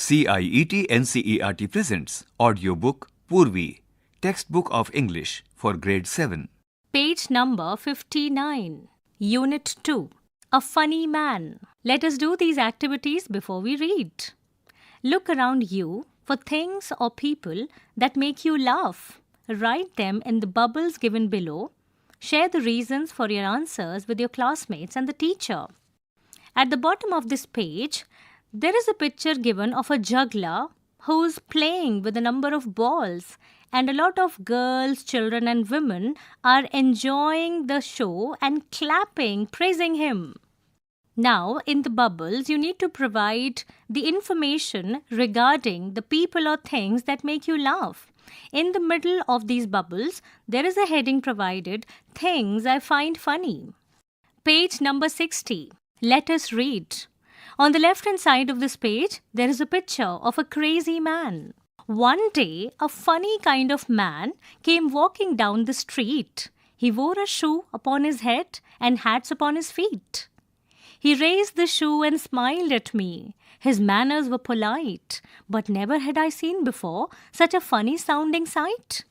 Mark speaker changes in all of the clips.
Speaker 1: CIET NCERT presents audiobook Poorvi, Textbook of English for Grade 7.
Speaker 2: Page number 59, Unit 2, A Funny Man. Let us do these activities before we read. Look around you for things or people that make you laugh. Write them in the bubbles given below. Share the reasons for your answers with your classmates and the teacher. At the bottom of this page, there is a picture given of a juggler who's playing with a number of balls, and a lot of girls, children and women are enjoying the show and clapping, praising him. Now, in the bubbles, you need to provide the information regarding the people or things that make you laugh. In the middle of these bubbles, there is a heading provided, Things I Find Funny. Page number 60. Let us read. On the left-hand side of this page, there is a picture of a crazy man. One day, a funny kind of man came walking down the street. He wore a shoe upon his head and hats upon his feet. He raised the shoe and smiled at me. His manners were polite, but never had I seen before such a funny-sounding sight.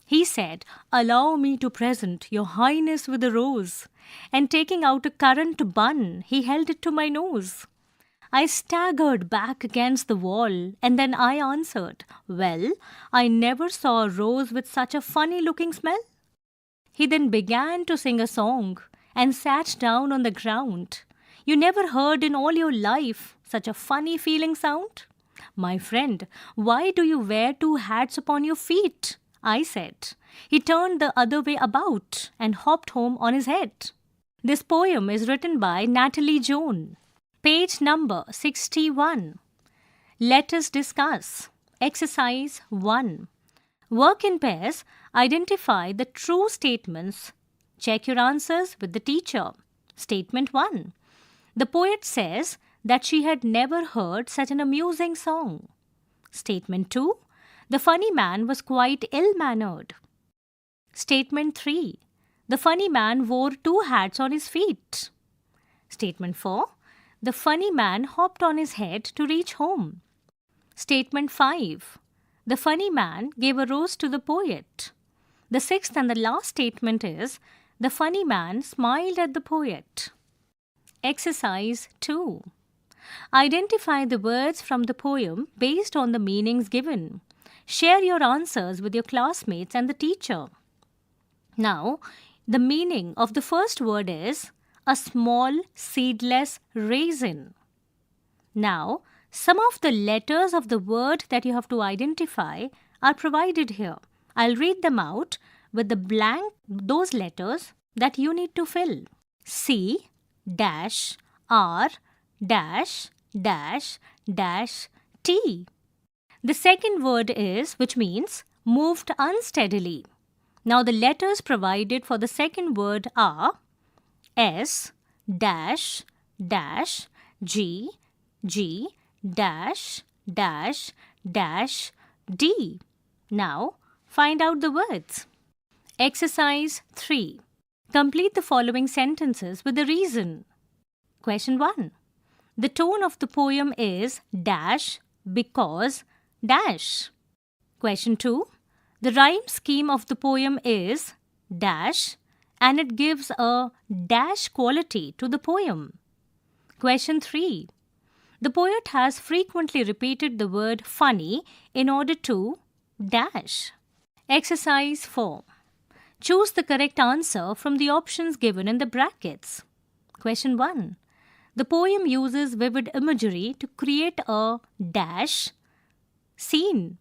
Speaker 2: He said, "Allow me to present your highness with a rose." And taking out a currant bun, he held it to my nose. I staggered back against the wall, and then I answered, "Well, I never saw a rose with such a funny-looking smell." He then began to sing a song and sat down on the ground. You never heard in all your life such a funny-feeling sound? "My friend, why do you wear two hats upon your feet?" I said. He turned the other way about and hopped home on his head. This poem is written by Natalie Joan. Page number 61. Let us discuss. Exercise 1. Work in pairs. Identify the true statements. Check your answers with the teacher. Statement 1. The poet says that she had never heard such an amusing song. Statement 2. The funny man was quite ill-mannered. Statement 3. The funny man wore two hats on his feet. Statement 4. The funny man hopped on his head to reach home. Statement 5. The funny man gave a rose to the poet. The sixth and the last statement is, the funny man smiled at the poet. Exercise 2. Identify the words from the poem based on the meanings given. Share your answers with your classmates and the teacher. Now, the meaning of the first word is a small seedless raisin. Now, some of the letters of the word that you have to identify are provided here. I'll read them out with the blank, those letters that you need to fill. C dash R dash dash dash T. The second word is, which means moved unsteadily. Now the letters provided for the second word are S dash dash G G dash dash dash D. Now find out the words. Exercise 3. Complete the following sentences with the reason. Question 1. The tone of the poem is dash because dash. Question 2. The rhyme scheme of the poem is dash and it gives a dash quality to the poem. Question 3. The poet has frequently repeated the word funny in order to dash. Exercise 4. Choose the correct answer from the options given in the brackets. Question 1. The poem uses vivid imagery to create a dash scene.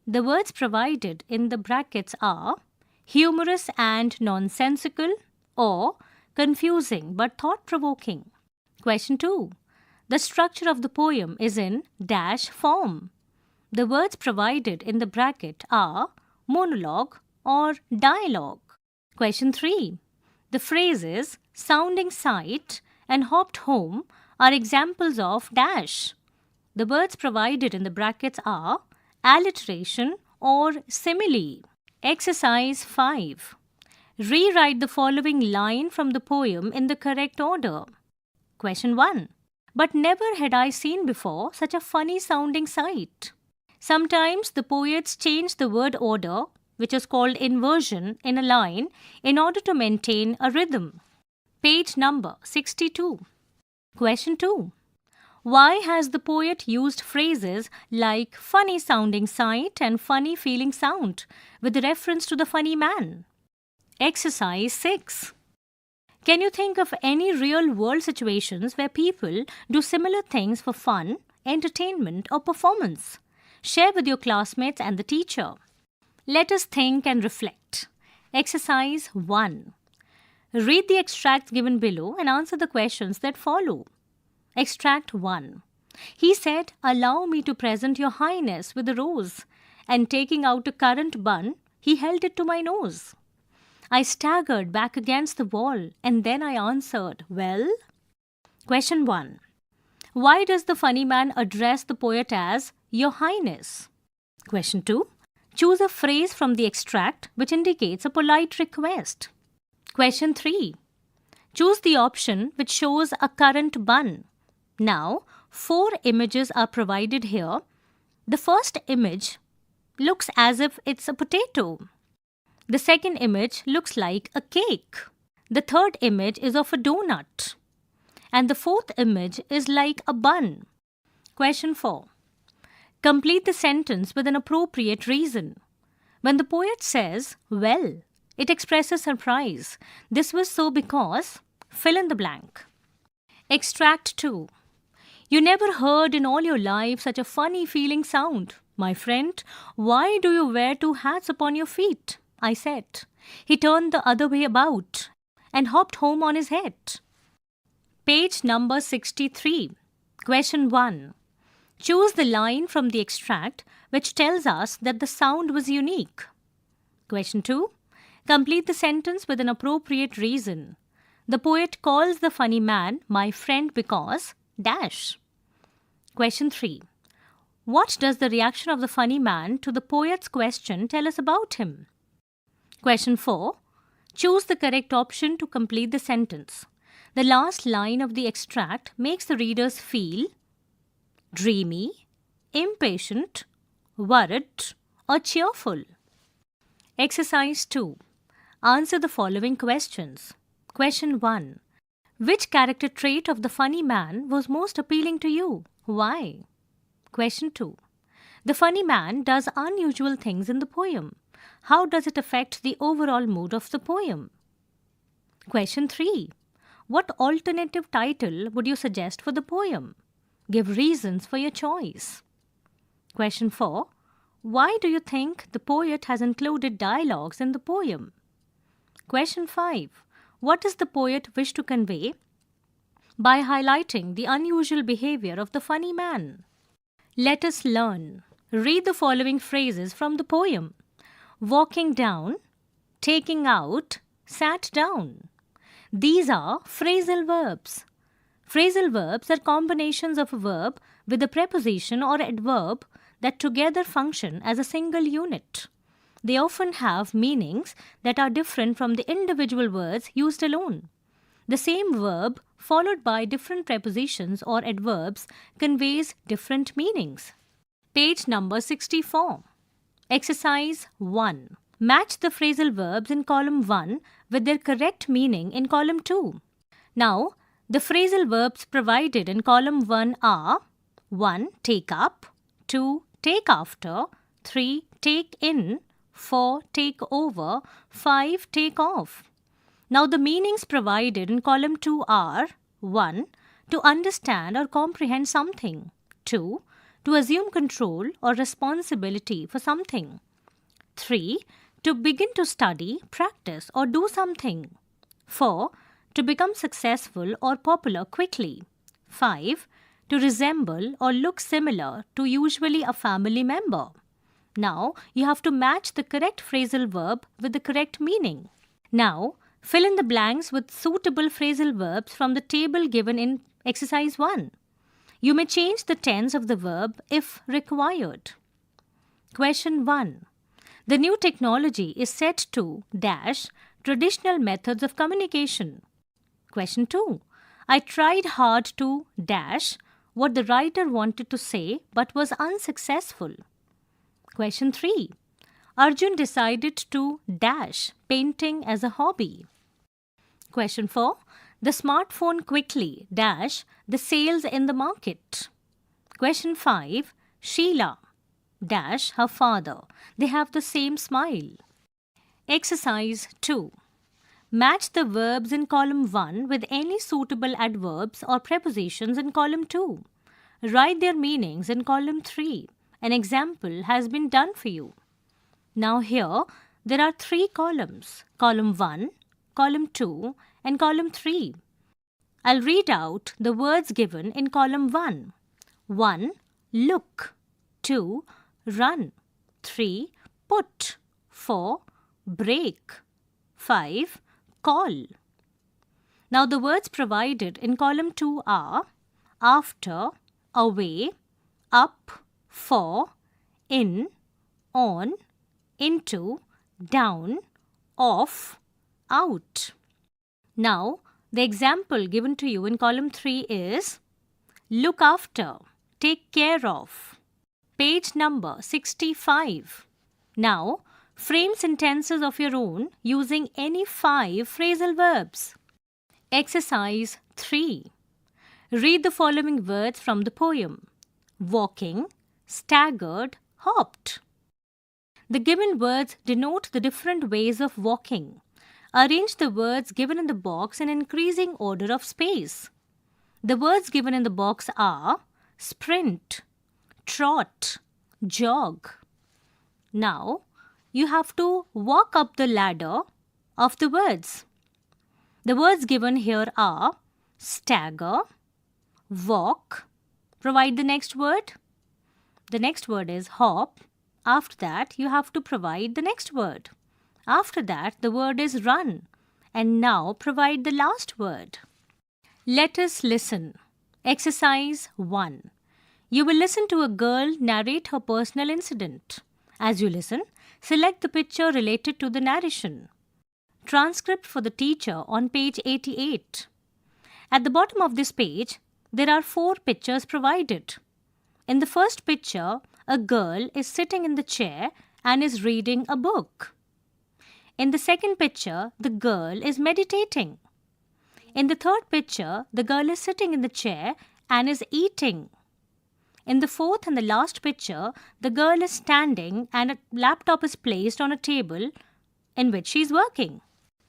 Speaker 2: The words provided in the brackets are humorous and nonsensical or confusing but thought-provoking. Question 2. The structure of the poem is in dash form. The words provided in the bracket are monologue or dialogue. Question 3. The phrases sounding sight and hopped home are examples of dash. The words provided in the brackets are alliteration or simile. Exercise 5. Rewrite the following line from the poem in the correct order. Question 1. But never had I seen before such a funny sounding sight. Sometimes the poets change the word order, which is called inversion, in a line in order to maintain a rhythm. Page number 62. Question 2. Why has the poet used phrases like funny sounding sight and funny feeling sound with reference to the funny man? Exercise 6. Can you think of any real world situations where people do similar things for fun, entertainment, or performance? Share with your classmates and the teacher. Let us think and reflect. Exercise 1. Read the extracts given below and answer the questions that follow. Extract 1. He said, "Allow me to present your highness with a rose," and taking out a currant bun, he held it to my nose. I staggered back against the wall and then I answered, "Well?" Question 1. Why does the funny man address the poet as "Your Highness"? Question 2. Choose a phrase from the extract which indicates a polite request. Question 3. Choose the option which shows a currant bun. Now, 4 images are provided here. The first image looks as if it's a potato. The second image looks like a cake. The third image is of a donut. And the fourth image is like a bun. Question 4. Complete the sentence with an appropriate reason. When the poet says, "Well," it expresses surprise. This was so because fill in the blank. Extract 2. You never heard in all your life such a funny feeling sound. "My friend, why do you wear 2 hats upon your feet?" I said. He turned the other way about and hopped home on his head. Page number 63. Question 1. Choose the line from the extract which tells us that the sound was unique. Question 2. Complete the sentence with an appropriate reason. The poet calls the funny man "my friend" because dash. Question 3. What does the reaction of the funny man to the poet's question tell us about him? Question 4. Choose the correct option to complete the sentence. The last line of the extract makes the readers feel dreamy, impatient, worried, or cheerful. Exercise 2. Answer the following questions. Question 1. Which character trait of the funny man was most appealing to you? Why? Question 2. The funny man does unusual things in the poem. How does it affect the overall mood of the poem? Question 3. What alternative title would you suggest for the poem? Give reasons for your choice. Question 4. Why do you think the poet has included dialogues in the poem? Question 5. What does the poet wish to convey by highlighting the unusual behavior of the funny man? Let us learn. Read the following phrases from the poem. Walking down, taking out, sat down. These are phrasal verbs. Phrasal verbs are combinations of a verb with a preposition or adverb that together function as a single unit. They often have meanings that are different from the individual words used alone. The same verb followed by different prepositions or adverbs conveys different meanings. Page number 64. Exercise 1. Match the phrasal verbs in column 1 with their correct meaning in column 2. Now, the phrasal verbs provided in column 1 are 1. Take up, 2. Take after, 3. Take in, 4. Take over, 5. Take off. Now, the meanings provided in column 2 are 1. To understand or comprehend something, 2. To assume control or responsibility for something, 3. To begin to study, practice, or do something, 4. To become successful or popular quickly, 5. To resemble or look similar to usually a family member. Now, you have to match the correct phrasal verb with the correct meaning. Now, fill in the blanks with suitable phrasal verbs from the table given in exercise 1. You may change the tense of the verb if required. Question 1. The new technology is set to dash traditional methods of communication. Question 2. I tried hard to dash what the writer wanted to say but was unsuccessful. Question 3. Arjun decided to dash painting as a hobby. Question 4. The smartphone quickly dash the sales in the market. Question 5. Sheila dash her father. They have the same smile. Exercise 2. Match the verbs in column 1 with any suitable adverbs or prepositions in column 2. Write their meanings in column 3. An example has been done for you. Now here, there are 3 columns, column 1, column 2 and column 3. I'll read out the words given in column 1. 1. Look. 2. Run. 3. Put. 4. Break. 5. Call. Now the words provided in column 2 are after, away, up, for, in, on, into, down, off, out. Now the example given to you in column 3 is look after, take care of. Page number 65. Now frame sentences of your own using any 5 phrasal verbs. Exercise 3. Read the following words from the poem. Walking, staggered, hopped. The given words denote the different ways of walking. Arrange the words given in the box in increasing order of space. The words given in the box are sprint, trot, jog. Now, you have to walk up the ladder of the words. The words given here are stagger, walk. Provide the next word. The next word is hop. After that, you have to provide the next word. After that, the word is run. And now, provide the last word. Let us listen. Exercise 1. You will listen to a girl narrate her personal incident. As you listen, select the picture related to the narration. Transcript for the teacher on page 88. At the bottom of this page, there are 4 pictures provided. In the first picture, a girl is sitting in the chair and is reading a book. In the second picture, the girl is meditating. In the third picture, the girl is sitting in the chair and is eating. In the fourth and the last picture, the girl is standing and a laptop is placed on a table in which she is working.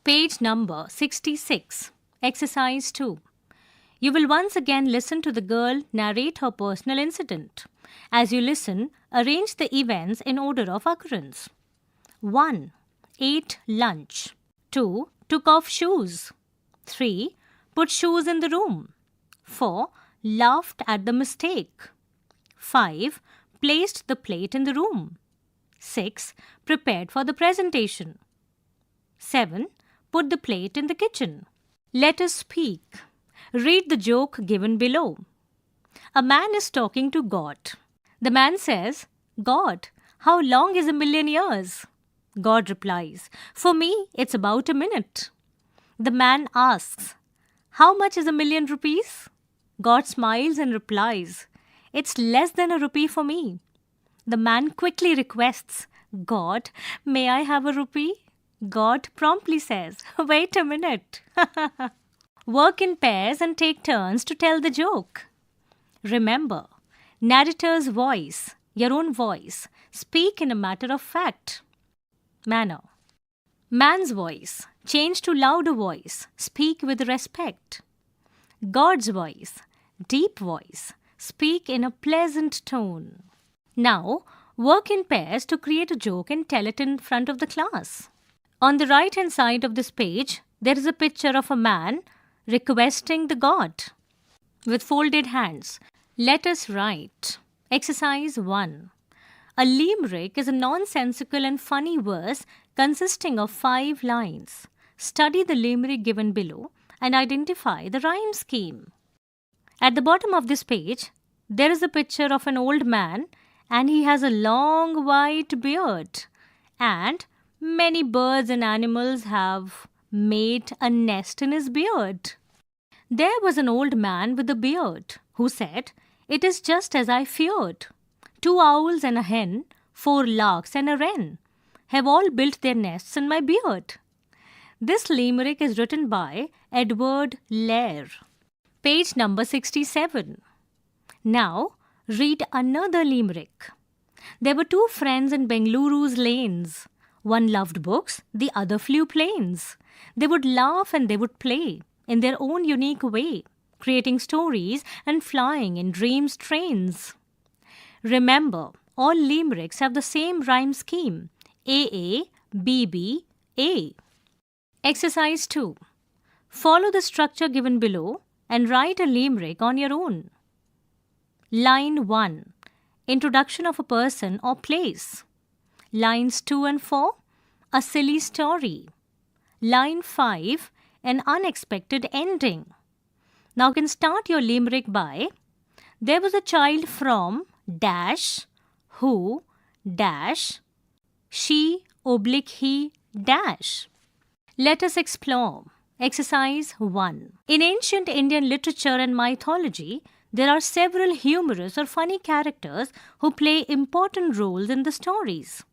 Speaker 2: Page number 66. Exercise 2. You will once again listen to the girl narrate her personal incident. As you listen, arrange the events in order of occurrence. 1. Ate lunch. 2. Took off shoes. 3. Put shoes in the room. 4. Laughed at the mistake. 5. Placed the plate in the room. 6. Prepared for the presentation. 7. Put the plate in the kitchen. Let us speak. Read the joke given below. A man is talking to God. The man says, God, how long is 1,000,000 years? God replies, for me, it's about a minute. The man asks, how much is 1,000,000 rupees? God smiles and replies, it's less than a rupee for me. The man quickly requests, God, may I have a rupee? God promptly says, wait a minute. Work in pairs and take turns to tell the joke. Remember, narrator's voice, your own voice, speak in a matter of fact manner. Man's voice, change to louder voice, speak with respect. God's voice, deep voice, speak in a pleasant tone. Now, work in pairs to create a joke and tell it in front of the class. On the right-hand side of this page, there is a picture of a man requesting the God. With folded hands, let us write. Exercise 1. A limerick is a nonsensical and funny verse consisting of 5 lines. Study the limerick given below and identify the rhyme scheme. At the bottom of this page, there is a picture of an old man and he has a long white beard. And many birds and animals have made a nest in his beard. There was an old man with a beard who said, "It is just as I feared. 2 owls and a hen, 4 larks and a wren have all built their nests in my beard." This limerick is written by Edward Lear. Page number 67. Now, read another limerick. There were 2 friends in Bengaluru's lanes. One loved books, the other flew planes. They would laugh and they would play in their own unique way, creating stories and flying in dreams' trains. Remember, all limericks have the same rhyme scheme: AA, BB, A. Exercise 2. Follow the structure given below and write a limerick on your own. Line 1. Introduction of a person or place. Lines 2 and 4. A silly story. Line 5. An unexpected ending. Now you can start your limerick by: there was a child from dash who dash she oblique he dash. Let us explore. Exercise 1. In ancient Indian literature and mythology, there are several humorous or funny characters who play important roles in the stories.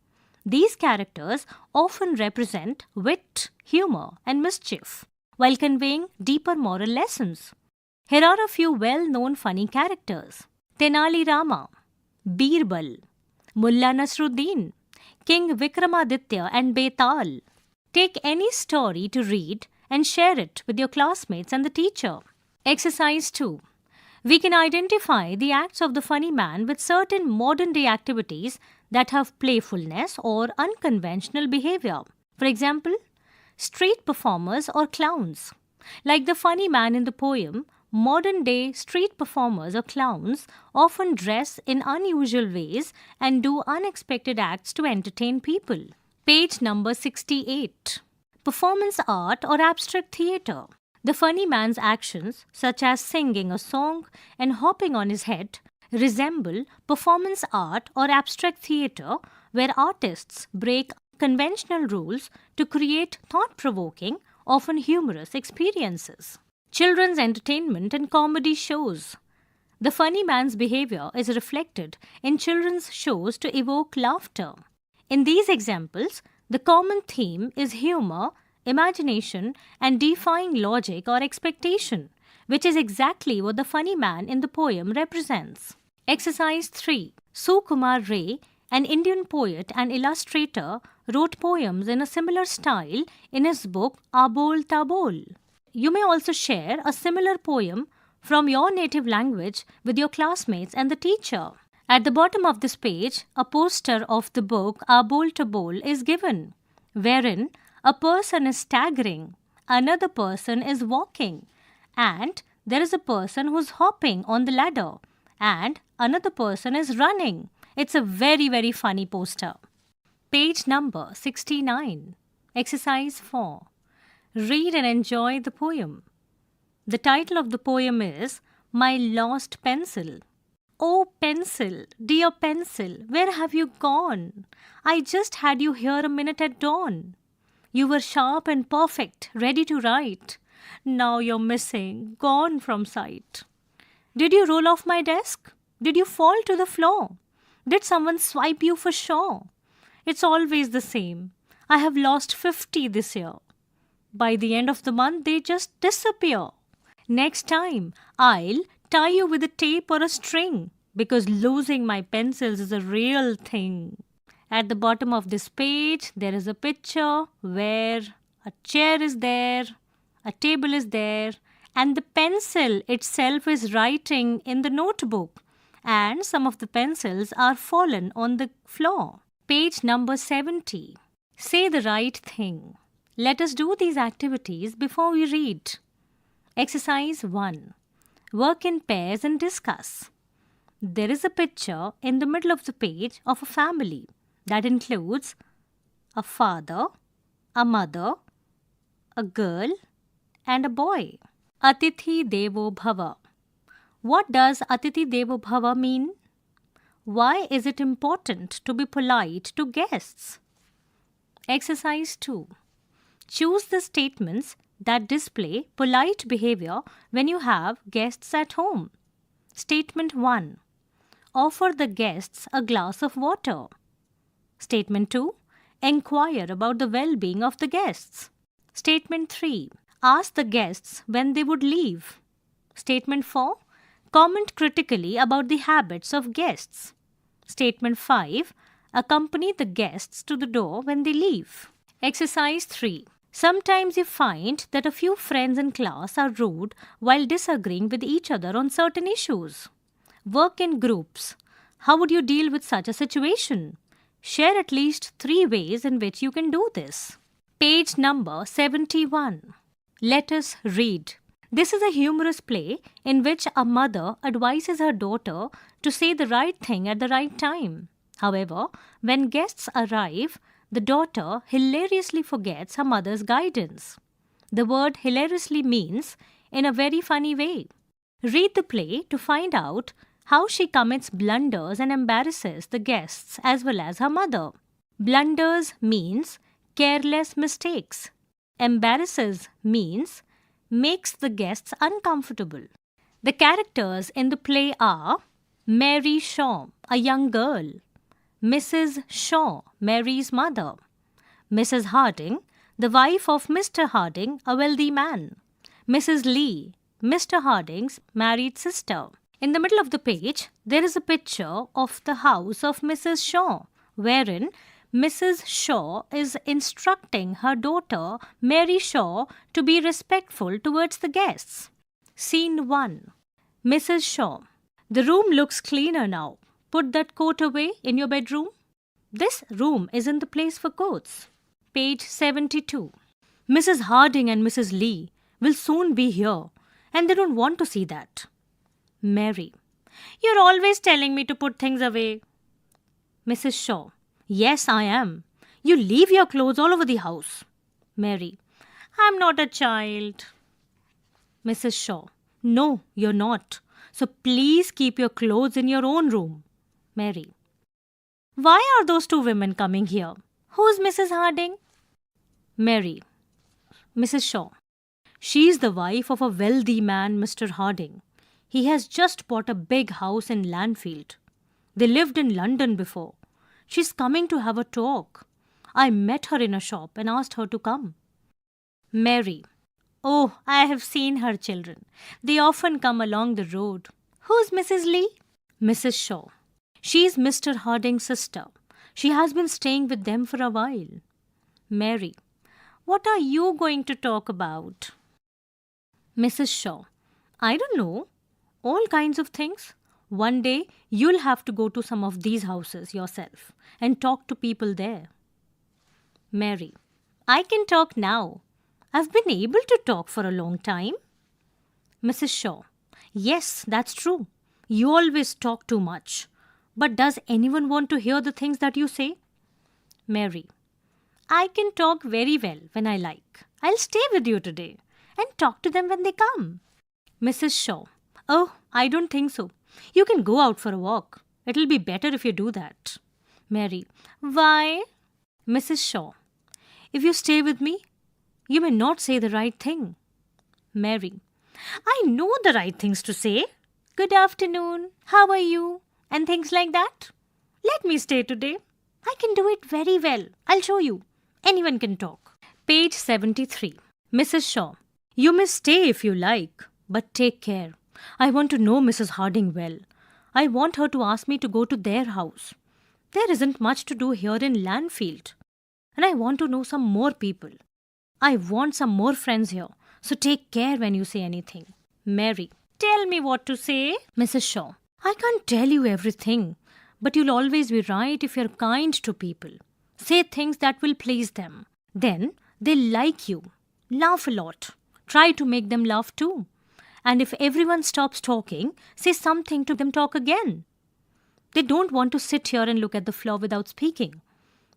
Speaker 2: These characters often represent wit, humor, and mischief, while conveying deeper moral lessons. Here are a few well-known funny characters: Tenali Rama, Birbal, Mulla Nasruddin, King Vikramaditya, and Betal. Take any story to read and share it with your classmates and the teacher. Exercise 2. We can identify the acts of the funny man with certain modern-day activities that have playfulness or unconventional behavior. For example, street performers or clowns. Like the funny man in the poem, modern-day street performers or clowns often dress in unusual ways and do unexpected acts to entertain people. Page number 68. Performance art or abstract theatre. The funny man's actions, such as singing a song and hopping on his head, resemble performance art or abstract theatre, where artists break conventional rules to create thought-provoking, often humorous experiences. Children's entertainment and comedy shows. The funny man's behavior is reflected in children's shows to evoke laughter. In these examples, the common theme is humor, imagination, and defying logic or expectation, which is exactly what the funny man in the poem represents. Exercise 3. Sukumar Ray, an Indian poet and illustrator, wrote poems in a similar style in his book Abol Tabol. You may also share a similar poem from your native language with your classmates and the teacher. At the bottom of this page, a poster of the book Abol Tabol is given, wherein a person is staggering, another person is walking, and there is a person who's hopping on the ladder, and another person is running. It's a very, very funny poster. Page number 69. Exercise 4. Read and enjoy the poem. The title of the poem is My Lost Pencil. Oh pencil, dear pencil, where have you gone? I just had you here a minute at dawn. You were sharp and perfect, ready to write. Now you're missing, gone from sight. Did you roll off my desk? Did you fall to the floor? Did someone swipe you for sure? It's always the same. I have lost 50 this year. By the end of the month, they just disappear. Next time, I'll tie you with a tape or a string, because losing my pencils is a real thing. At the bottom of this page, there is a picture where a chair is there, a table is there, and the pencil itself is writing in the notebook, and some of the pencils are fallen on the floor. Page number 70. Say the right thing. Let us do these activities before we read. Exercise 1. Work in pairs and discuss. There is a picture in the middle of the page of a family that includes a father, a mother, a girl, and a boy. Atithi Devo Bhava. What does Atithi Devo Bhava mean? Why is it important to be polite to guests? Exercise 2. Choose the statements that display polite behavior when you have guests at home. Statement 1. Offer the guests a glass of water. Statement 2. Enquire about the well-being of the guests. Statement 3. Ask the guests when they would leave. Statement 4. Comment critically about the habits of guests. Statement 5. Accompany the guests to the door when they leave. Exercise 3. Sometimes you find that a few friends in class are rude while disagreeing with each other on certain issues. Work in groups. How would you deal with such a situation? Share at least 3 ways in which you can do this. Page number 71. Let us read. This is a humorous play in which a mother advises her daughter to say the right thing at the right time. However, when guests arrive, the daughter hilariously forgets her mother's guidance. The word hilariously means in a very funny way. Read the play to find out how she commits blunders and embarrasses the guests as well as her mother. Blunders means careless mistakes. Embarrasses means makes the guests uncomfortable. The characters in the play are Mary Shaw, a young girl; Mrs. Shaw, Mary's mother; Mrs. Harding, the wife of Mr. Harding, a wealthy man; Mrs. Lee, Mr. Harding's married sister. In the middle of the page, there is a picture of the house of Mrs. Shaw, wherein Mrs. Shaw is instructing her daughter, Mary Shaw, to be respectful towards the guests. Scene 1. Mrs. Shaw. The room looks cleaner now. Put that coat away in your bedroom. This room isn't the place for coats. Page 72. Mrs. Harding and Mrs. Lee will soon be here, and they don't want to see that. Mary. You're always telling me to put things away. Mrs. Shaw. Yes, I am. You leave your clothes all over the house. Mary. I'm not a child. Mrs. Shaw. No, you're not. So please keep your clothes in your own room. Mary. Why are those 2 women coming here? Who's Mrs. Harding? Mary. Mrs. Shaw. She's the wife of a wealthy man, Mr. Harding. He has just bought a big house in Landfield. They lived in London before. She's coming to have a talk. I met her in a shop and asked her to come. Mary. Oh, I have seen her children. They often come along the road. Who's Mrs. Lee? Mrs. Shaw. She's Mr. Harding's sister. She has been staying with them for a while. Mary. What are you going to talk about? Mrs. Shaw. I don't know. All kinds of things. One day, you'll have to go to some of these houses yourself and talk to people there. Mary. I can talk now. I've been able to talk for a long time. Mrs. Shaw. Yes, that's true. You always talk too much. But does anyone want to hear the things that you say? Mary. I can talk very well when I like. I'll stay with you today and talk to them when they come. Mrs. Shaw. Oh, I don't think so. You can go out for a walk. It'll be better if you do that. Mary. Why? Mrs. Shaw. If you stay with me, you may not say the right thing. Mary. I know the right things to say. Good afternoon. How are you? And things like that. Let me stay today. I can do it very well. I'll show you. Anyone can talk. Page 73. Mrs. Shaw. You may stay if you like, but take care. I want to know Mrs. Harding well. I want her to ask me to go to their house. There isn't much to do here in Landfield. And I want to know some more people. I want some more friends here. So take care when you say anything. Mary. Tell me what to say. Mrs. Shaw. I can't tell you everything, but you'll always be right if you're kind to people. Say things that will please them. Then they'll like you. Laugh a lot. Try to make them laugh too. And if everyone stops talking, say something to them talk again. They don't want to sit here and look at the floor without speaking.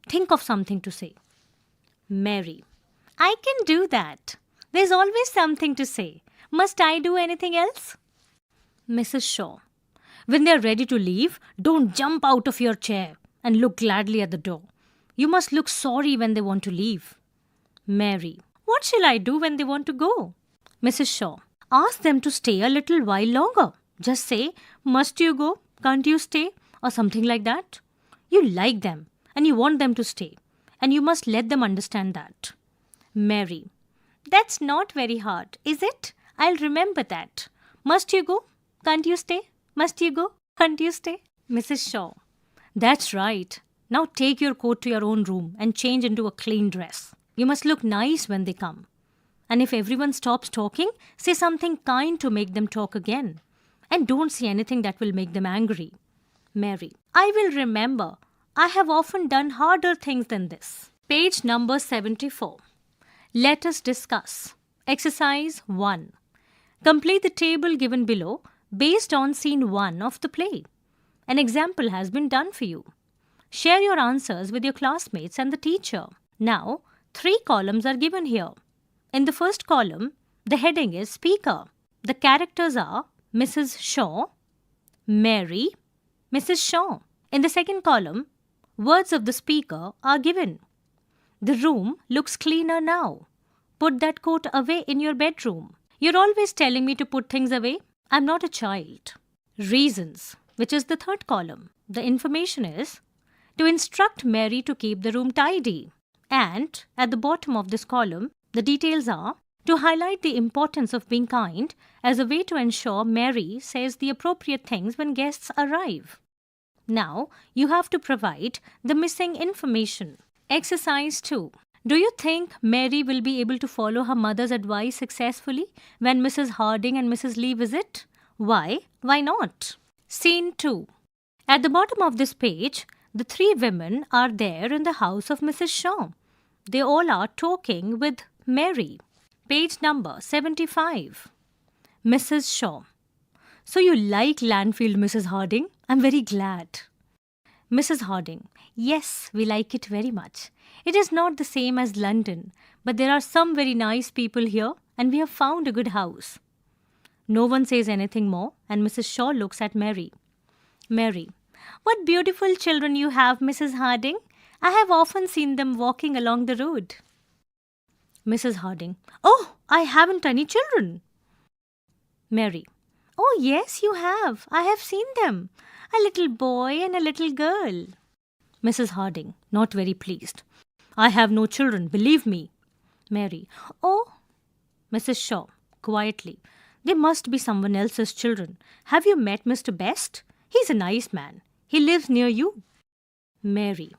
Speaker 2: Think of something to say. Mary. I can do that. There's always something to say. Must I do anything else? Mrs. Shaw. When they're ready to leave, don't jump out of your chair and look gladly at the door. You must look sorry when they want to leave. Mary. What shall I do when they want to go? Mrs. Shaw. Ask them to stay a little while longer. Just say, must you go? Can't you stay? Or something like that. You like them and you want them to stay. And you must let them understand that. Mary. That's not very hard, is it? I'll remember that. Must you go? Can't you stay? Must you go? Can't you stay? Mrs. Shaw. That's right. Now take your coat to your own room and change into a clean dress. You must look nice when they come. And if everyone stops talking, say something kind to make them talk again. And don't say anything that will make them angry. Mary. I will remember. I have often done harder things than this. Page number 74. Let us discuss. Exercise 1. Complete the table given below based on scene 1 of the play. An example has been done for you. Share your answers with your classmates and the teacher. Now, 3 columns are given here. In the first column, the heading is Speaker. The characters are Mrs. Shaw, Mary, Mrs. Shaw. In the second column, words of the speaker are given. The room looks cleaner now. Put that coat away in your bedroom. You're always telling me to put things away. I'm not a child. Reasons, which is the third column. The information is to instruct Mary to keep the room tidy. And at the bottom of this column, the details are to highlight the importance of being kind as a way to ensure Mary says the appropriate things when guests arrive. Now, you have to provide the missing information. Exercise 2. Do you think Mary will be able to follow her mother's advice successfully when Mrs. Harding and Mrs. Lee visit? Why? Why not? Scene 2. At the bottom of this page, the 3 women are there in the house of Mrs. Shaw. They all are talking with Mary. Page number 75. Mrs. Shaw. So you like Landfield, Mrs. Harding? I'm very glad. Mrs. Harding. Yes, we like it very much. It is not the same as London, but there are some very nice people here and we have found a good house. No one says anything more and Mrs. Shaw looks at Mary. Mary. What beautiful children you have, Mrs. Harding. I have often seen them walking along the road. Mrs. Harding. Oh, I haven't any children. Mary. Oh, yes, you have. I have seen them. A little boy and a little girl. Mrs. Harding, not very pleased. I have no children, believe me. Mary. Oh. Mrs. Shaw, quietly. They must be someone else's children. Have you met Mr. Best? He's a nice man. He lives near you. Mary.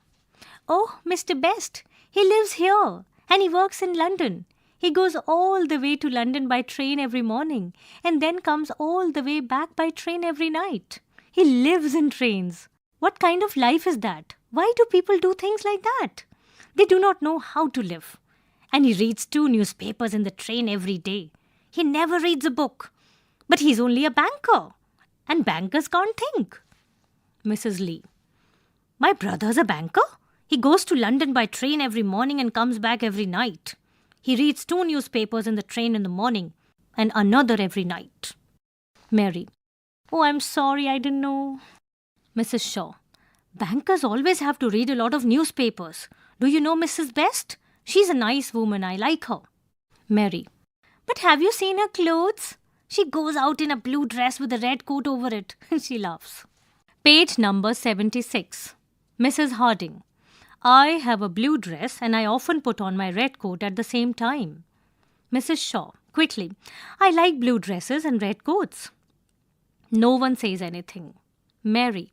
Speaker 2: Oh, Mr. Best. He lives here and he works in London. He goes all the way to London by train every morning and then comes all the way back by train every night. He lives in trains. What kind of life is that? Why do people do things like that? They do not know how to live. And he reads 2 newspapers in the train every day. He never reads a book. But he's only a banker. And bankers can't think. Mrs. Lee. My brother's a banker? He goes to London by train every morning and comes back every night. He reads 2 newspapers in the train in the morning and another every night. Mary. Oh, I'm sorry, I didn't know. Mrs. Shaw. Bankers always have to read a lot of newspapers. Do you know Mrs. Best? She's a nice woman. I like her. Mary. But have you seen her clothes? She goes out in a blue dress with a red coat over it. She laughs. Page number 76. Mrs. Harding. I have a blue dress and I often put on my red coat at the same time. Mrs. Shaw. Quickly. I like blue dresses and red coats. No one says anything. Mary.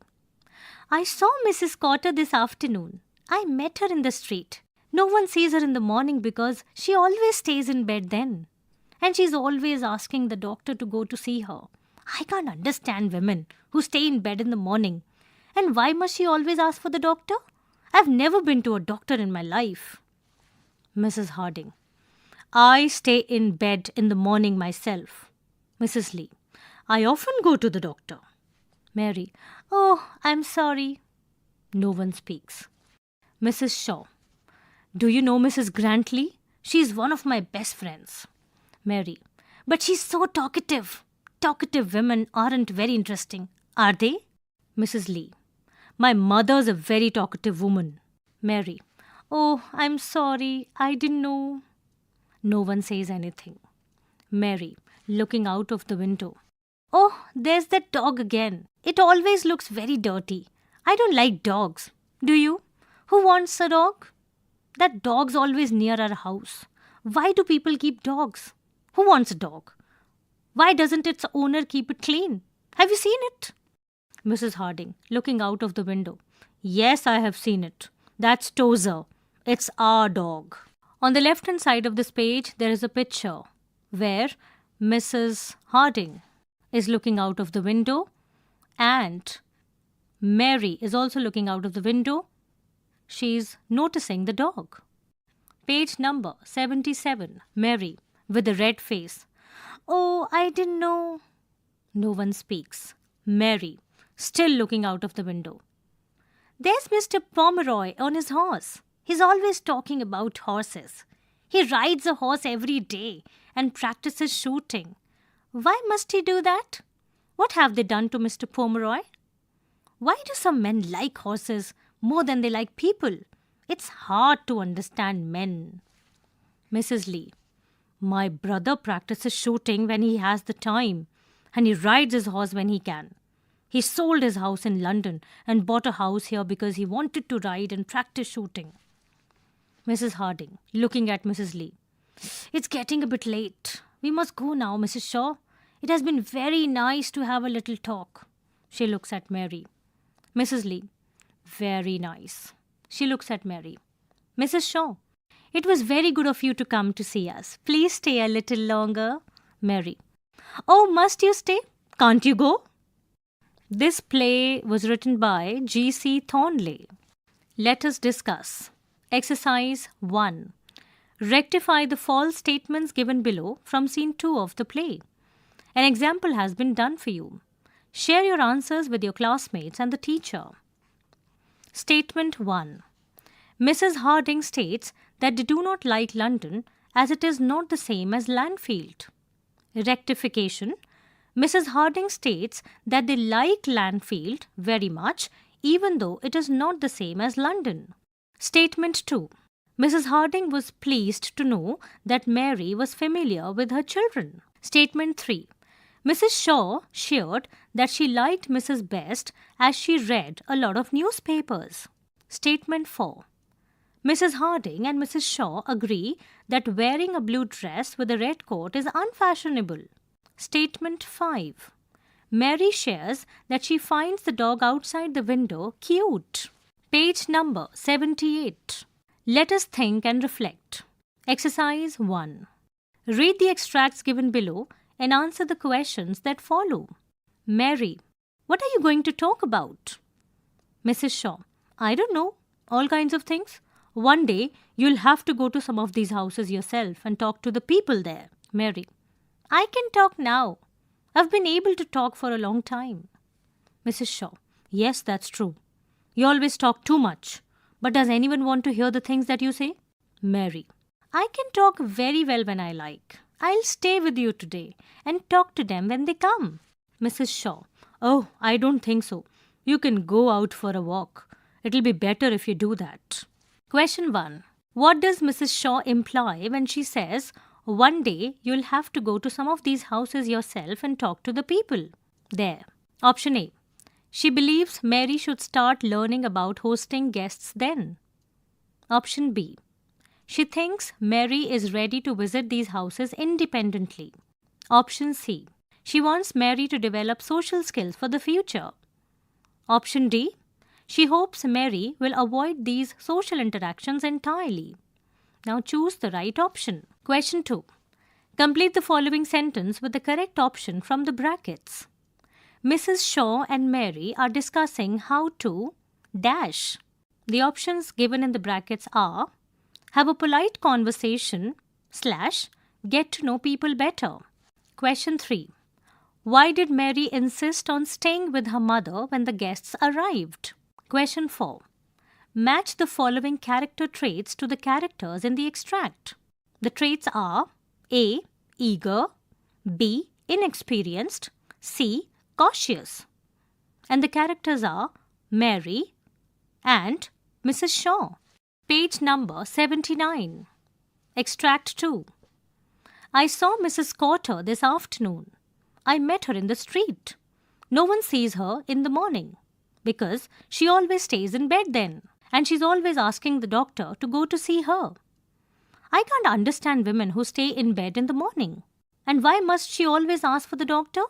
Speaker 2: I saw Mrs. Cotter this afternoon. I met her in the street. No one sees her in the morning because she always stays in bed then. And she's always asking the doctor to go to see her. I can't understand women who stay in bed in the morning. And why must she always ask for the doctor? I've never been to a doctor in my life. Mrs. Harding. I stay in bed in the morning myself. Mrs. Lee. I often go to the doctor. Mary. Oh, I'm sorry. No one speaks. Mrs. Shaw. Do you know Mrs. Grantley? She's one of my best friends. Mary. But she's so talkative. Talkative women aren't very interesting, are they? Mrs. Lee. My mother's a very talkative woman. Mary. Oh, I'm sorry. I didn't know. No one says anything. Mary, looking out of the window. Oh, there's that dog again. It always looks very dirty. I don't like dogs. Do you? Who wants a dog? That dog's always near our house. Why do people keep dogs? Who wants a dog? Why doesn't its owner keep it clean? Have you seen it? Mrs. Harding, looking out of the window. Yes, I have seen it. That's Tozer. It's our dog. On the left-hand side of this page, there is a picture where Mrs. Harding is looking out of the window and Mary is also looking out of the window. She's noticing the dog. Page number 77, Mary, with a red face. Oh, I didn't know. No one speaks. Mary, still looking out of the window. There's Mr. Pomeroy on his horse. He's always talking about horses. He rides a horse every day and practices shooting. Why must he do that? What have they done to Mr. Pomeroy? Why do some men like horses more than they like people? It's hard to understand men. Mrs. Lee. My brother practices shooting when he has the time, and he rides his horse when he can. He sold his house in London and bought a house here because he wanted to ride and practice shooting. Mrs. Harding, looking at Mrs. Lee. It's getting a bit late. We must go now, Mrs. Shaw. It has been very nice to have a little talk. She looks at Mary. Mrs. Lee. Very nice. She looks at Mary. Mrs. Shaw. It was very good of you to come to see us. Please stay a little longer. Mary. Oh, must you stay? Can't you go? This play was written by G.C. Thornley. Let us discuss. Exercise 1. Rectify the false statements given below from scene 2 of the play. An example has been done for you. Share your answers with your classmates and the teacher. Statement 1. Mrs. Harding states that they do not like London as it is not the same as Lanfield. Rectification. Mrs. Harding states that they like Lanfield very much even though it is not the same as London. Statement 2. Mrs. Harding was pleased to know that Mary was familiar with her children. Statement 3. Mrs. Shaw shared that she liked Mrs. Best as she read a lot of newspapers. Statement 4. Mrs. Harding and Mrs. Shaw agree that wearing a blue dress with a red coat is unfashionable. Statement 5. Mary shares that she finds the dog outside the window cute. Page number 78. Let us think and reflect. Exercise 1. Read the extracts given below and answer the questions that follow. Mary, what are you going to talk about? Mrs. Shaw, I don't know. All kinds of things. One day, you'll have to go to some of these houses yourself and talk to the people there. Mary, I can talk now. I've been able to talk for a long time. Mrs. Shaw, yes, that's true. You always talk too much. But does anyone want to hear the things that you say? Mary, I can talk very well when I like. I'll stay with you today and talk to them when they come. Mrs. Shaw, oh, I don't think so. You can go out for a walk. It'll be better if you do that. Question 1. What does Mrs. Shaw imply when she says, one day you'll have to go to some of these houses yourself and talk to the people there? Option A. She believes Mary should start learning about hosting guests then. Option B. She thinks Mary is ready to visit these houses independently. Option C. She wants Mary to develop social skills for the future. Option D. She hopes Mary will avoid these social interactions entirely. Now choose the right option. Question 2. Complete the following sentence with the correct option from the brackets. Mrs. Shaw and Mary are discussing how to dash. The options given in the brackets are have a polite conversation / get to know people better. Question 3. Why did Mary insist on staying with her mother when the guests arrived? Question 4. Match the following character traits to the characters in the extract. The traits are A. Eager, B. Inexperienced, C. Cautious. And the characters are Mary and Mrs. Shaw. Page number 79. Extract 2. I saw Mrs. Cotter this afternoon. I met her in the street. No one sees her in the morning because she always stays in bed then, and she's always asking the doctor to go to see her. I can't understand women who stay in bed in the morning. And why must she always ask for the doctor?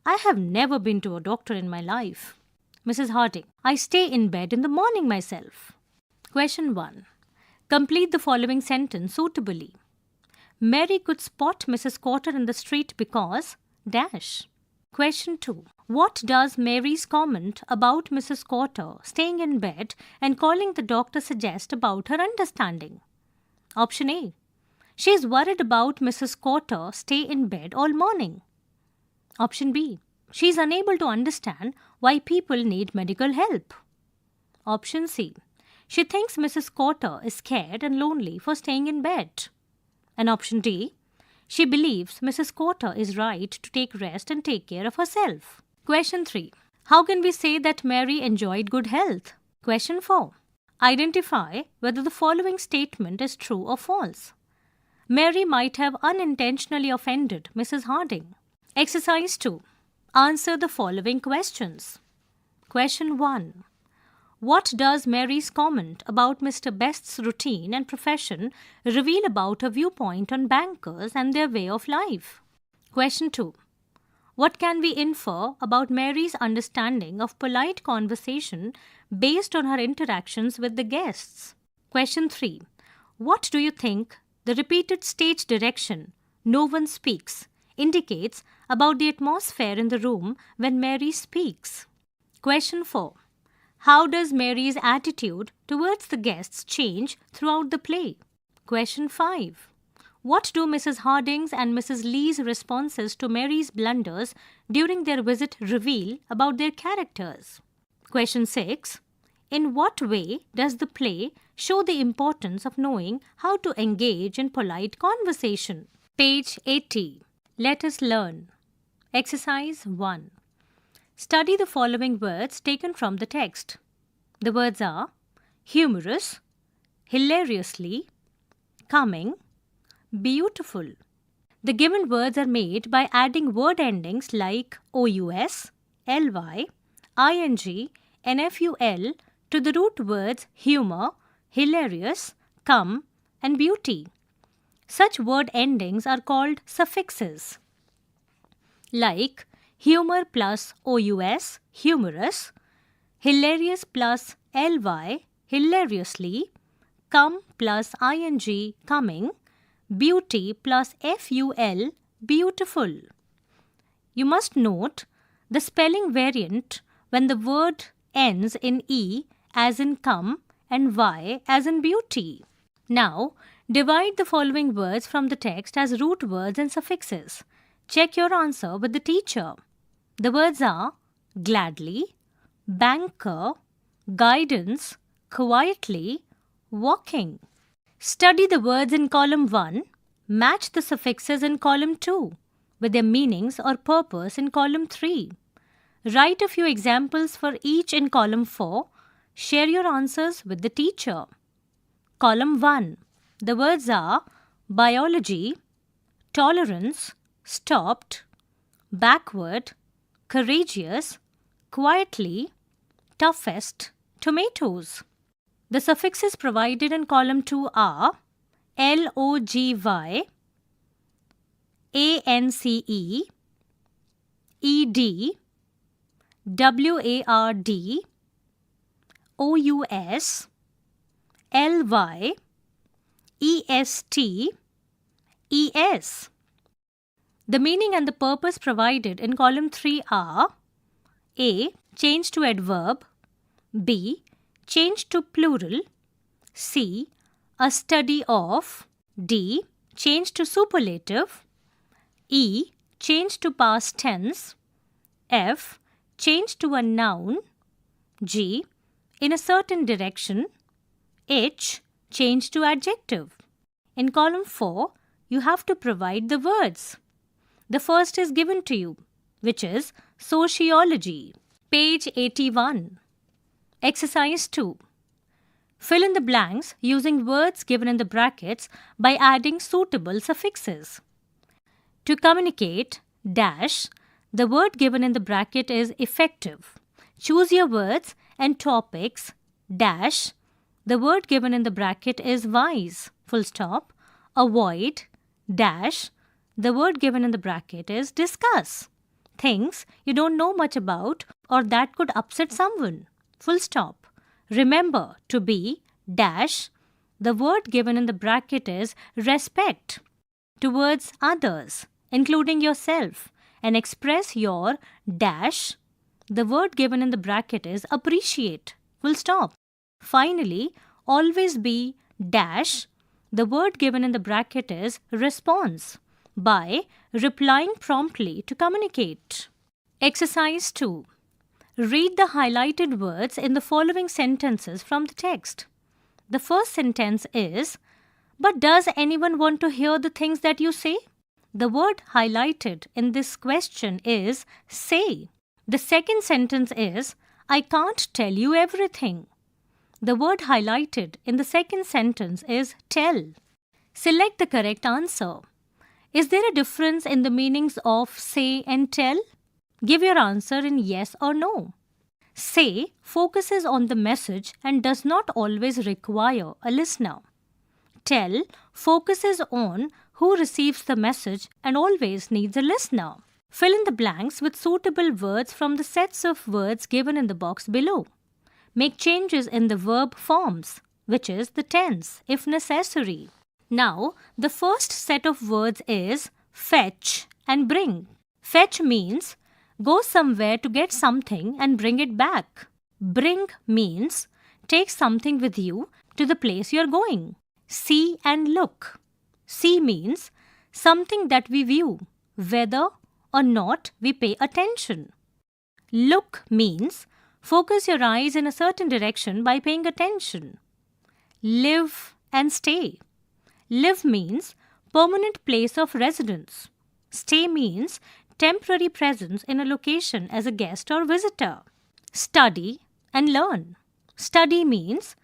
Speaker 2: I have never been to a doctor in my life. Mrs. Harding, I stay in bed in the morning myself. Question 1. Complete the following sentence suitably. Mary could spot Mrs. Cotter in the street because dash. Question 2. What does Mary's comment about Mrs. Cotter staying in bed and calling the doctor suggest about her understanding? Option A. She is worried about Mrs. Cotter stay in bed all morning. Option B. She is unable to understand why people need medical help. Option C. She thinks Mrs. Cotter is scared and lonely for staying in bed. And option D. She believes Mrs. Cotter is right to take rest and take care of herself. Question 3. How can we say that Mary enjoyed good health? Question 4. Identify whether the following statement is true or false. Mary might have unintentionally offended Mrs. Harding. Exercise 2. Answer the following questions. Question 1. What does Mary's comment about Mr. Best's routine and profession reveal about her viewpoint on bankers and their way of life? Question 2. What can we infer about Mary's understanding of polite conversation based on her interactions with the guests? Question 3. What do you think the repeated stage direction, no one speaks, indicates about the atmosphere in the room when Mary speaks? Question 4. How does Mary's attitude towards the guests change throughout the play? Question 5. What do Mrs. Harding's and Mrs. Lee's responses to Mary's blunders during their visit reveal about their characters? Question 6. In what way does the play show the importance of knowing how to engage in polite conversation? Page 80. Let us learn. Exercise 1. Study the following words taken from the text. The words are humorous, hilariously, coming, beautiful. The given words are made by adding word endings like OUS, LY, ING, and FUL to the root words humour, hilarious, come, and beauty. Such word endings are called suffixes. Like humour plus OUS, humorous, hilarious plus LY, hilariously, come plus ING, coming, beauty plus FUL, beautiful. You must note the spelling variant when the word ends in E as in come and Y as in beauty. Now, divide the following words from the text as root words and suffixes. Check your answer with the teacher. The words are gladly, banker, guidance, quietly, walking. Study the words in column 1, match the suffixes in column 2 with their meanings or purpose in column 3. Write a few examples for each in column 4. Share your answers with the teacher. Column 1. The words are biology, tolerance, stopped, backward, courageous, quietly, toughest, tomatoes. The suffixes provided in column 2 are LOGY, ANCE, ED, WARD, OUS, LY, EST, ES. The meaning and the purpose provided in column 3 are A. Change to adverb, B. Change to plural, C. A study of, D. Change to superlative, E. Change to past tense, F. Change to a noun, G. In a certain direction, H. Change to adjective. In column 4, you have to provide the words. The first is given to you, which is sociology. Page 81. Exercise 2. Fill in the blanks using words given in the brackets by adding suitable suffixes. To communicate, dash, the word given in the bracket is effective. Choose your words and topics, dash, the word given in the bracket is wise, full stop. Avoid, dash, the word given in the bracket is discuss. Things you don't know much about or that could upset someone, full stop. Remember to be, dash, the word given in the bracket is respect. Towards others, including yourself, and express your, dash, the word given in the bracket is appreciate, full stop. Finally, always be, dash, the word given in the bracket is response, by replying promptly to communicate. Exercise 2. Read the highlighted words in the following sentences from the text. The first sentence is, but does anyone want to hear the things that you say? The word highlighted in this question is say. The second sentence is, I can't tell you everything. The word highlighted in the second sentence is tell. Select the correct answer. Is there a difference in the meanings of say and tell? Give your answer in yes or no. Say focuses on the message and does not always require a listener. Tell focuses on who receives the message and always needs a listener. Fill in the blanks with suitable words from the sets of words given in the box below. Make changes in the verb forms, which is the tense, if necessary. Now, the first set of words is fetch and bring. Fetch means go somewhere to get something and bring it back. Bring means take something with you to the place you're going. See and look. See means something that we view, whether or not we pay attention. Look means focus your eyes in a certain direction by paying attention. Live and stay. Live means permanent place of residence. Stay means temporary presence in a location as a guest or visitor. Study and learn. Study means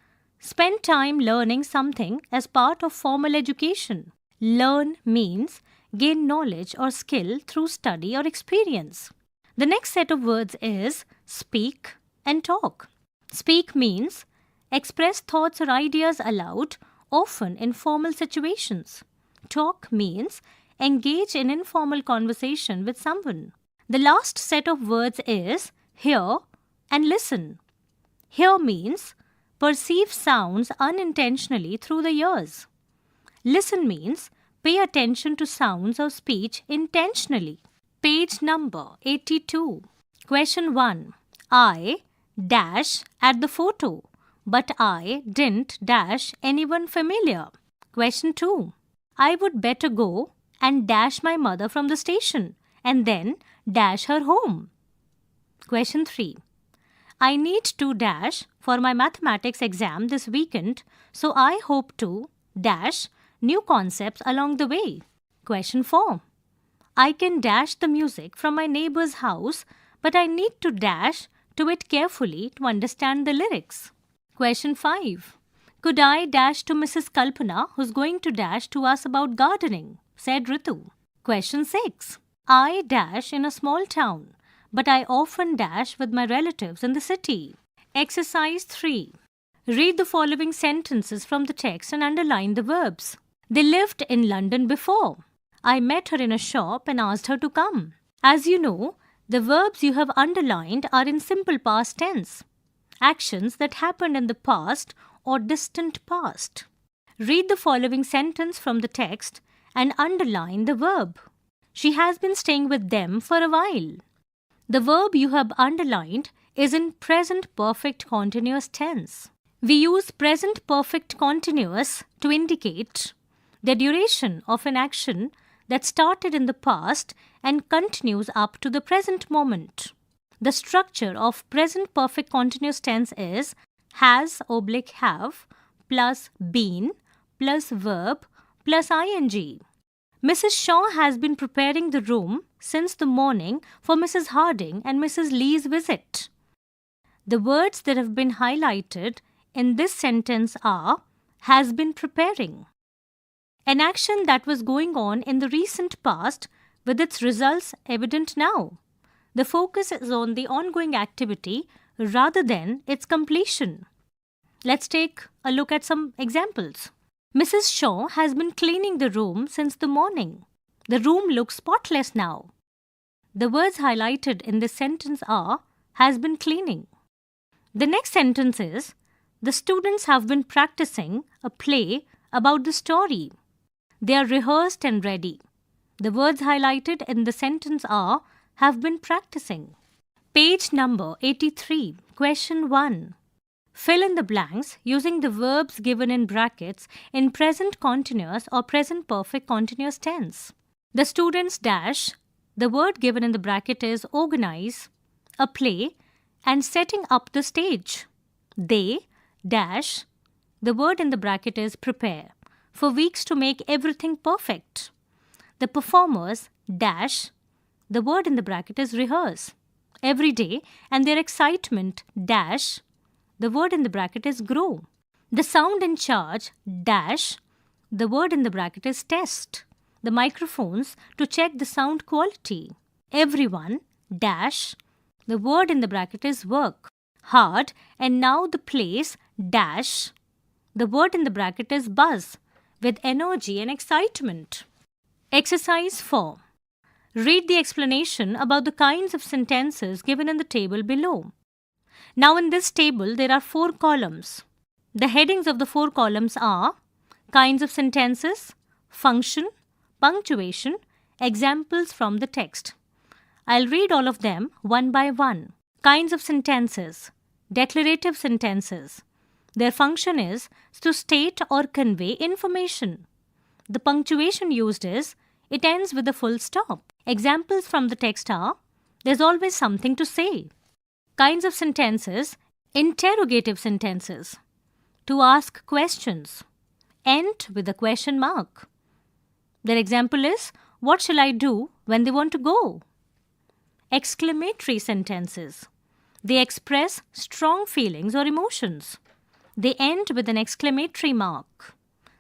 Speaker 2: spend time learning something as part of formal education. Learn means gain knowledge or skill through study or experience. The next set of words is speak and talk. Speak means express thoughts or ideas aloud, often in formal situations. Talk means engage in informal conversation with someone. The last set of words is hear and listen. Hear means perceive sounds unintentionally through the ears. Listen means pay attention to sounds of speech intentionally. Page number 82. Question 1. I dash at the photo, but I didn't dash anyone familiar. Question 2. I would better go and dash my mother from the station and then dash her home. Question 3. I need to dash for my mathematics exam this weekend, so I hope to dash new concepts along the way. Question 4. I can dash the music from my neighbor's house, but I need to dash to it carefully to understand the lyrics. Question 5. Could I dash to Mrs. Kalpana, who's going to dash to us about gardening? Said Ritu. Question 6. I dash in a small town, but I often dash with my relatives in the city. Exercise 3. Read the following sentences from the text and underline the verbs. They lived in London before. I met her in a shop and asked her to come. As you know, the verbs you have underlined are in simple past tense, actions that happened in the past or distant past. Read the following sentence from the text and underline the verb. She has been staying with them for a while. The verb you have underlined is in present perfect continuous tense. We use present perfect continuous to indicate the duration of an action that started in the past and continues up to the present moment. The structure of present perfect continuous tense is has/have plus been plus verb plus ing. Mrs. Shaw has been preparing the room since the morning for Mrs. Harding and Mrs. Lee's visit. The words that have been highlighted in this sentence are has been preparing. An action that was going on in the recent past with its results evident now. The focus is on the ongoing activity rather than its completion. Let's take a look at some examples. Mrs. Shaw has been cleaning the room since the morning. The room looks spotless now. The words highlighted in this sentence are has been cleaning. The next sentence is the students have been practicing a play about the story. They are rehearsed and ready. The words highlighted in the sentence are have been practicing. Page number 83, question 1. Fill in the blanks using the verbs given in brackets in present continuous or present perfect continuous tense. The students dash, the word given in the bracket is organize, a play, and setting up the stage. They dash, the word in the bracket is prepare, for weeks to make everything perfect. The performers dash, the word in the bracket is rehearse, every day, and their excitement dash, the word in the bracket is grow. The sound in charge dash, the word in the bracket is test. The microphones to check the sound quality. Everyone dash, the word in the bracket is work, hard, and now the place dash, the word in the bracket is buzz, with energy and excitement. Exercise 4. Read the explanation about the kinds of sentences given in the table below. Now in this table there are 4 columns. The headings of the 4 columns are kinds of sentences, function, punctuation, examples from the text. I'll read all of them one by one. Kinds of sentences. Declarative sentences. Their function is to state or convey information. The punctuation used is, it ends with a full stop. Examples from the text are, there's always something to say. Kinds of sentences. Interrogative sentences. To ask questions. End with a question mark. Their example is, what shall I do when they want to go? Exclamatory sentences. They express strong feelings or emotions. They end with an exclamatory mark.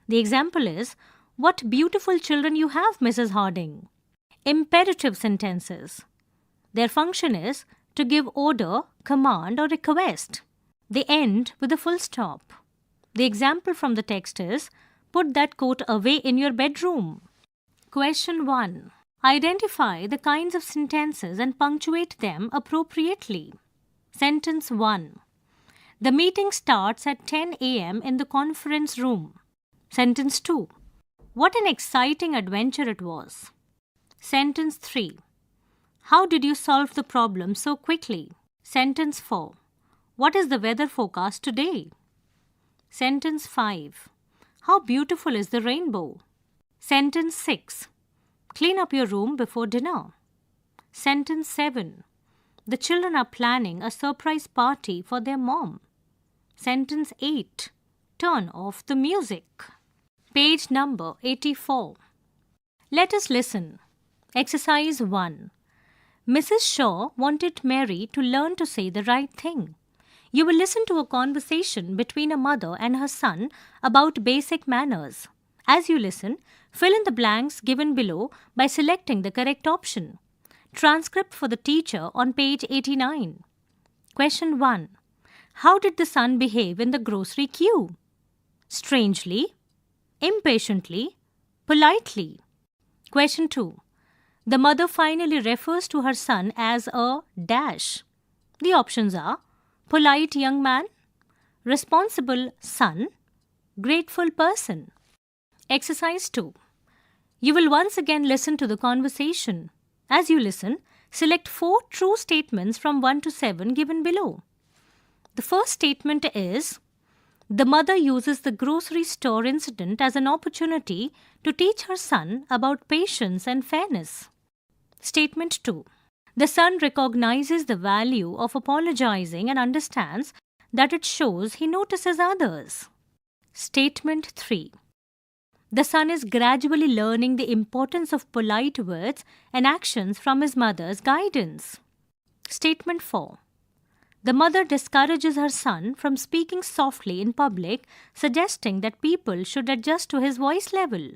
Speaker 2: The example is, what beautiful children you have, Mrs. Harding. Imperative sentences. Their function is to give order, command, or request. They end with a full stop. The example from the text is, put that coat away in your bedroom. Question 1. Identify the kinds of sentences and punctuate them appropriately. Sentence 1. The meeting starts at 10 a.m. in the conference room. Sentence 2. What an exciting adventure it was. Sentence 3. How did you solve the problem so quickly? Sentence 4. What is the weather forecast today? Sentence 5. How beautiful is the rainbow? Sentence 6. Clean up your room before dinner. Sentence 7. The children are planning a surprise party for their mom. Sentence 8. Turn off the music. Page number 84. Let us listen. Exercise 1. Mrs. Shaw wanted Mary to learn to say the right thing. You will listen to a conversation between a mother and her son about basic manners. As you listen, fill in the blanks given below by selecting the correct option. Transcript for the teacher on page 89. Question 1. How did the son behave in the grocery queue? Strangely, impatiently, politely. Question 2. The mother finally refers to her son as a dash. The options are polite young man, responsible son, grateful person. Exercise 2. You will once again listen to the conversation. As you listen, select 4 true statements from 1 to 7 given below. The first statement is, the mother uses the grocery store incident as an opportunity to teach her son about patience and fairness. Statement 2. The son recognizes the value of apologizing and understands that it shows he notices others. Statement 3. The son is gradually learning the importance of polite words and actions from his mother's guidance. Statement 4. The mother discourages her son from speaking softly in public, suggesting that people should adjust to his voice level.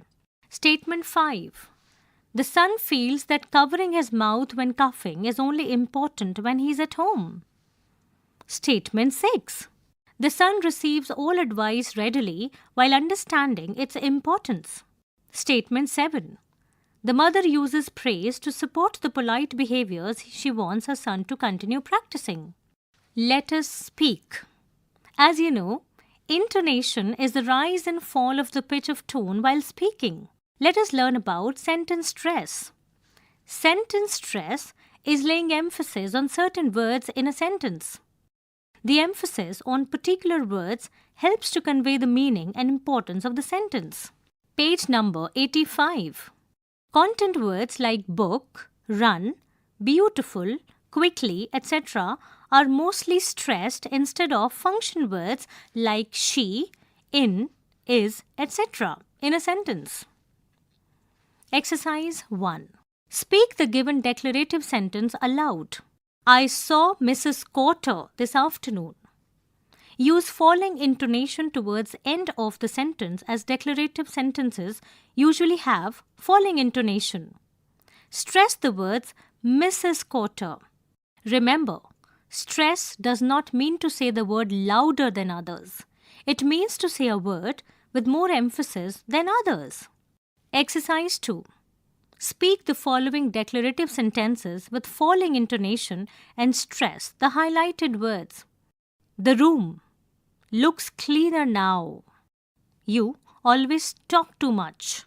Speaker 2: Statement 5. The son feels that covering his mouth when coughing is only important when he is at home. Statement 6. The son receives all advice readily while understanding its importance. Statement 7. The mother uses praise to support the polite behaviors she wants her son to continue practicing. Let us speak. As you know, intonation is the rise and fall of the pitch of tone while speaking. Let us learn about sentence stress. Sentence stress is laying emphasis on certain words in a sentence. The emphasis on particular words helps to convey the meaning and importance of the sentence. Page number 85. Content words like book, run, beautiful, quickly, etc. are mostly stressed instead of function words like she, in, is, etc. in a sentence. Exercise 1. Speak the given declarative sentence aloud. I saw Mrs. Cotter this afternoon. Use falling intonation towards end of the sentence as declarative sentences usually have falling intonation. Stress the words Mrs. Cotter. Remember, stress does not mean to say the word louder than others. It means to say a word with more emphasis than others. Exercise 2. Speak the following declarative sentences with falling intonation and stress the highlighted words. The room looks cleaner now. You always talk too much.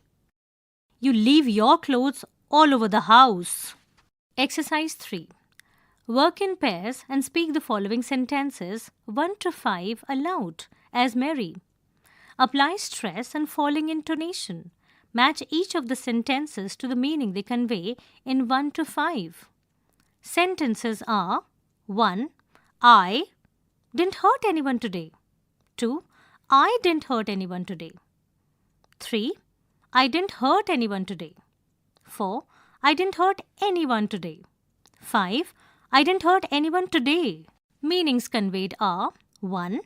Speaker 2: You leave your clothes all over the house. Exercise 3. Work in pairs and speak the following sentences 1 to 5 aloud as Mary. Apply stress and falling intonation. Match each of the sentences to the meaning they convey in 1 to 5. Sentences are 1. I didn't hurt anyone today. 2. I didn't hurt anyone today. 3. I didn't hurt anyone today. 4. I didn't hurt anyone today. 5. I didn't hurt anyone today. Meanings conveyed are 1.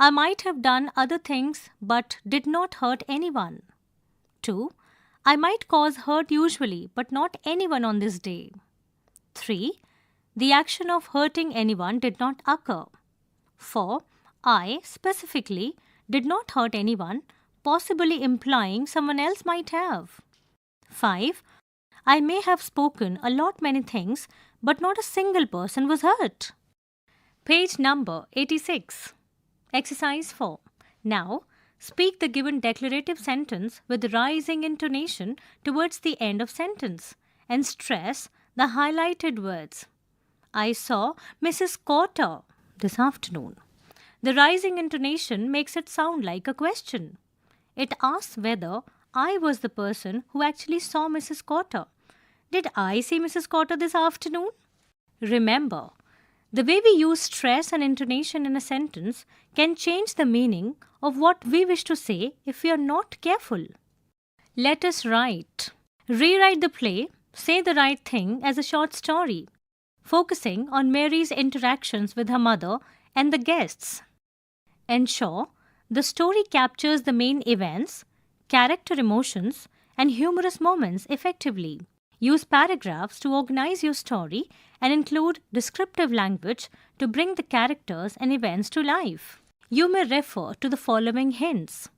Speaker 2: I might have done other things but did not hurt anyone. 2. I might cause hurt usually but not anyone on this day. 3. The action of hurting anyone did not occur. 4. I, specifically, did not hurt anyone, possibly implying someone else might have. 5. I may have spoken a lot many things, but not a single person was hurt. Page number 86. Exercise 4. Now, speak the given declarative sentence with rising intonation towards the end of sentence and stress the highlighted words. I saw Mrs. Cotter this afternoon. The rising intonation makes it sound like a question. It asks whether I was the person who actually saw Mrs. Cotter. Did I see Mrs. Cotter this afternoon? Remember, the way we use stress and intonation in a sentence can change the meaning of what we wish to say if we are not careful. Let us write. Rewrite the play, Say the Right Thing as a short story, focusing on Mary's interactions with her mother and the guests. Ensure the story captures the main events, character emotions, and humorous moments effectively. Use paragraphs to organize your story and include descriptive language to bring the characters and events to life. You may refer to the following hints.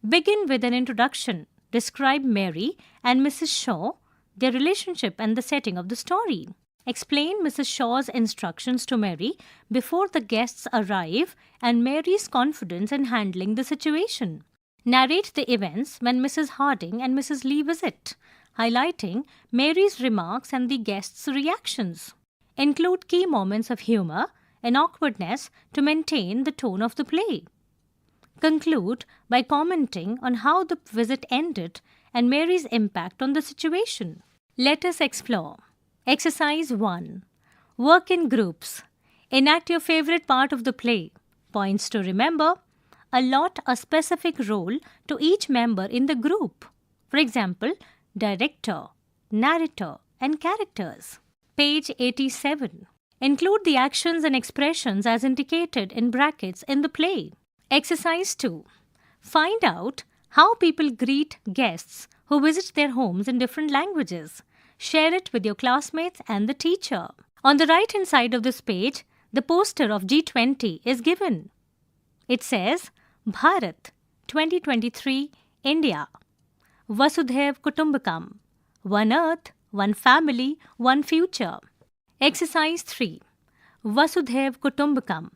Speaker 2: Begin with an introduction. Describe Mary and Mrs. Shaw, their relationship and the setting of the story. Explain Mrs. Shaw's instructions to Mary before the guests arrive and Mary's confidence in handling the situation. Narrate the events when Mrs. Harding and Mrs. Lee visit, highlighting Mary's remarks and the guests' reactions. Include key moments of humor and awkwardness to maintain the tone of the play. Conclude by commenting on how the visit ended and Mary's impact on the situation. Let us explore. Exercise 1. Work in groups. Enact your favorite part of the play. Points to remember. Allot a specific role to each member in the group. For example, director, narrator, and characters. Page 87. Include the actions and expressions as indicated in brackets in the play. Exercise 2. Find out how people greet guests who visit their homes in different languages. Share it with your classmates and the teacher. On the right-hand side of this page, the poster of G20 is given. It says, Bharat, 2023, India. Vasudhaiv Kutumbakam. One earth, one family, one future. Exercise 3. Vasudhaiv Kutumbakam.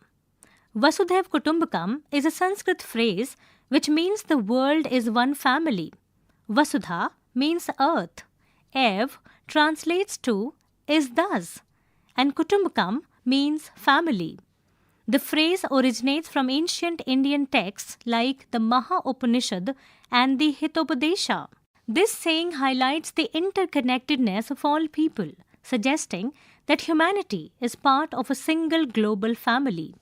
Speaker 2: Vasudhaiv Kutumbakam is a Sanskrit phrase which means the world is one family. Vasudha means earth. Ev translates to is thus, and Kutumbakam means family. The phrase originates from ancient Indian texts like the Maha Upanishad and the Hitopadesha. This saying highlights the interconnectedness of all people, suggesting that humanity is part of a single global family.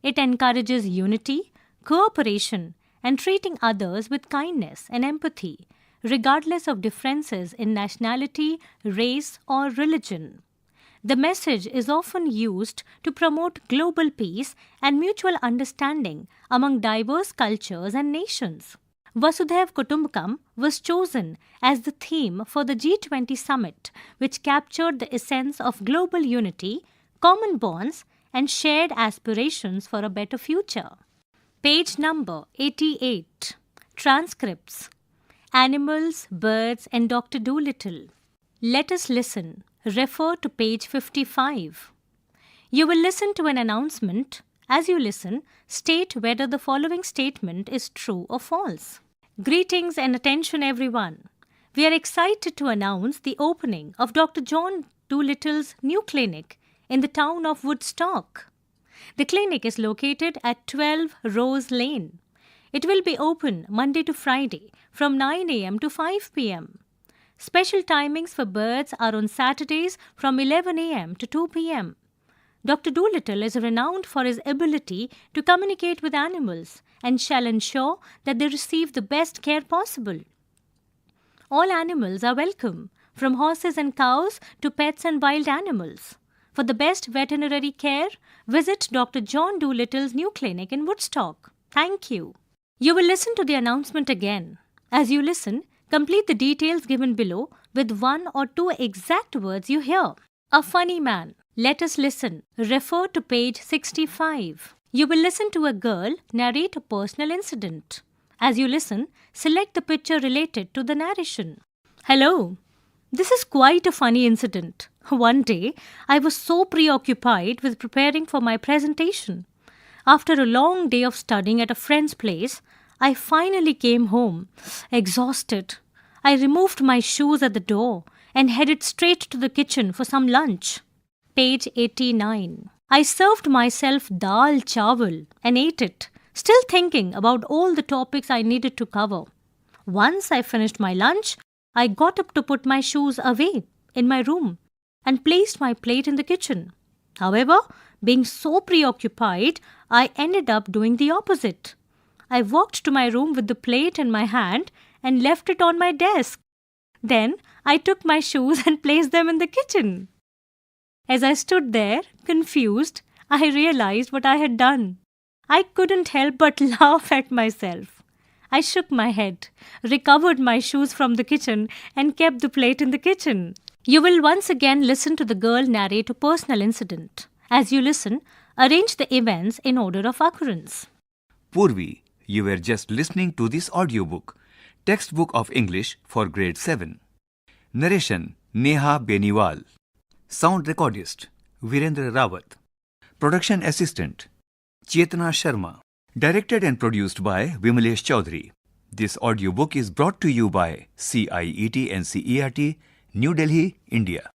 Speaker 2: It encourages unity, cooperation, and treating others with kindness and empathy, regardless of differences in nationality, race, or religion. The message is often used to promote global peace and mutual understanding among diverse cultures and nations. Vasudhaiv Kutumbakam was chosen as the theme for the G20 summit, which captured the essence of global unity, common bonds, and shared aspirations for a better future. Page number 88. Transcripts. Animals, Birds, and Dr. Dolittle. Let us listen. Refer to page 55. You will listen to an announcement. As you listen, state whether the following statement is true or false. Greetings and attention, everyone. We are excited to announce the opening of Dr. John Dolittle's new clinic in the town of Woodstock. The clinic is located at 12 Rose Lane. It will be open Monday to Friday from 9 a.m. to 5 p.m. Special timings for birds are on Saturdays from 11 a.m. to 2 p.m. Dr. Dolittle is renowned for his ability to communicate with animals and shall ensure that they receive the best care possible. All animals are welcome, from horses and cows to pets and wild animals. For the best veterinary care, visit Dr. John Dolittle's new clinic in Woodstock. Thank you. You will listen to the announcement again. As you listen, complete the details given below with 1 or 2 exact words you hear. A funny man. Let us listen. Refer to page 65. You will listen to a girl narrate a personal incident. As you listen, select the picture related to the narration. Hello. This is quite a funny incident. One day, I was so preoccupied with preparing for my presentation. After a long day of studying at a friend's place, I finally came home, exhausted. I removed my shoes at the door and headed straight to the kitchen for some lunch. Page 89. I served myself dal chawal and ate it, still thinking about all the topics I needed to cover. Once I finished my lunch, I got up to put my shoes away in my room and placed my plate in the kitchen. However, being so preoccupied, I ended up doing the opposite. I walked to my room with the plate in my hand and left it on my desk. Then I took my shoes and placed them in the kitchen. As I stood there, confused, I realized what I had done. I couldn't help but laugh at myself. I shook my head, recovered my shoes from the kitchen, and kept the plate in the kitchen. You will once again listen to the girl narrate a personal incident. As you listen, arrange the events in order of occurrence.
Speaker 1: Poorvi, you were just listening to this audiobook, Textbook of English for Grade 7. Narration, Neha Beniwal. Sound recordist, Virendra Rawat. Production assistant, Chetna Sharma. Directed and produced by Vimalesh Chaudhary. This audiobook is brought to you by CIET NCERT, New Delhi, India.